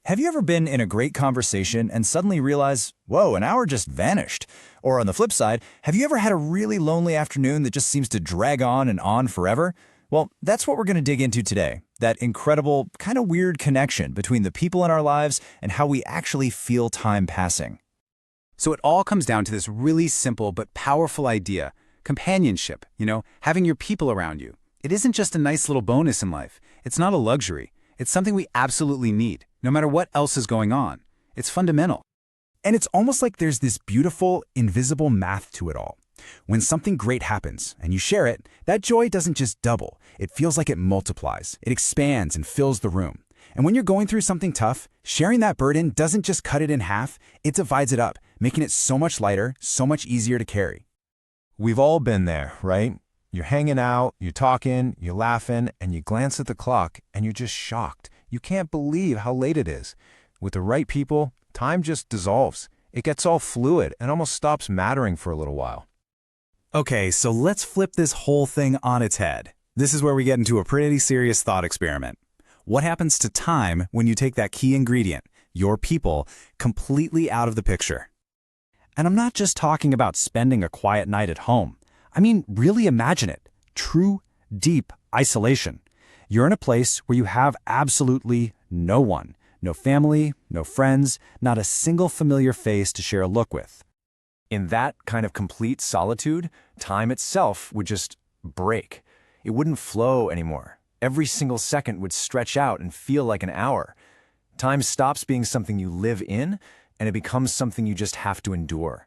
Have you ever been in a great conversation and suddenly realize, whoa, an hour just vanished? Or on the flip side, have you ever had a really lonely afternoon that just seems to drag on and on forever? Well, that's what we're going to dig into today. That incredible, kind of weird connection between the people in our lives and how we actually feel time passing. So it all comes down to this really simple but powerful idea, companionship, having your people around you. It isn't just a nice little bonus in life. It's not a luxury. It's something we absolutely need, no matter what else is going on. It's fundamental. And it's almost like there's this beautiful, invisible math to it all. When something great happens and you share it, that joy doesn't just double. It feels like it multiplies. It expands and fills the room. And when you're going through something tough, sharing that burden doesn't just cut it in half, it divides it up, making it so much lighter, so much easier to carry. We've all been there, right? You're hanging out, you're talking, you're laughing, and you glance at the clock and you're just shocked. You can't believe how late it is. With the right people, time just dissolves. It gets all fluid and almost stops mattering for a little while. Okay, so let's flip this whole thing on its head. This is where we get into a pretty serious thought experiment. What happens to time when you take that key ingredient, your people, completely out of the picture? And I'm not just talking about spending a quiet night at home. I mean, really imagine it. True, deep isolation. You're in a place where you have absolutely no one. No family, no friends, not a single familiar face to share a look with. In that kind of complete solitude, time itself would just break. It wouldn't flow anymore. Every single second would stretch out and feel like an hour. Time stops being something you live in, and it becomes something you just have to endure.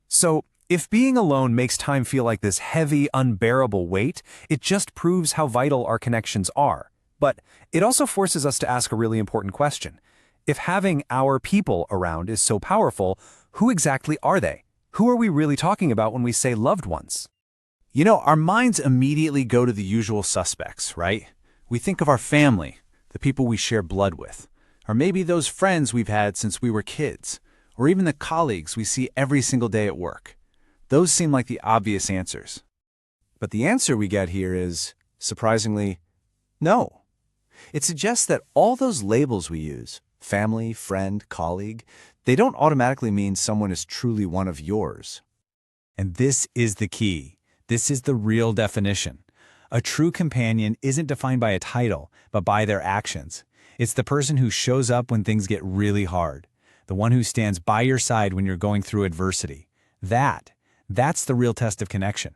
So, if being alone makes time feel like this heavy, unbearable weight, it just proves how vital our connections are. But it also forces us to ask a really important question. If having our people around is so powerful, who exactly are they? Who are we really talking about when we say loved ones? Our minds immediately go to the usual suspects, right? We think of our family, the people we share blood with, or maybe those friends we've had since we were kids, or even the colleagues we see every single day at work. Those seem like the obvious answers. But the answer we get here is, surprisingly, no. It suggests that all those labels we use, family, friend, colleague, they don't automatically mean someone is truly one of yours. And this is the key. This is the real definition. A true companion isn't defined by a title, but by their actions. It's the person who shows up when things get really hard, the one who stands by your side when you're going through adversity. That's the real test of connection.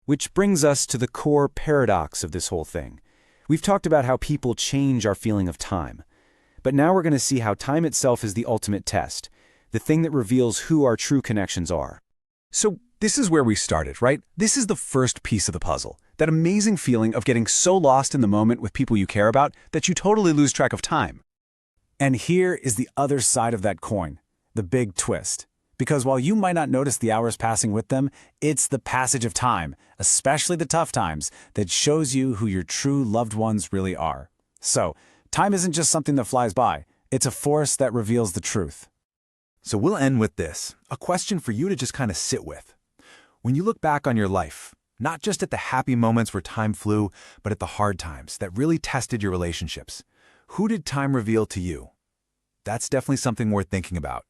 Which brings us to the core paradox of this whole thing. We've talked about how people change our feeling of time. But now we're going to see how time itself is the ultimate test, the thing that reveals who our true connections are. So this is where we started, right? This is the first piece of the puzzle. That amazing feeling of getting so lost in the moment with people you care about that you totally lose track of time. And here is the other side of that coin, the big twist. Because while you might not notice the hours passing with them, it's the passage of time, especially the tough times, that shows you who your true loved ones really are. So, time isn't just something that flies by. It's a force that reveals the truth. So we'll end with this, a question for you to just kind of sit with. When you look back on your life, not just at the happy moments where time flew, but at the hard times that really tested your relationships, who did time reveal to you? That's definitely something worth thinking about.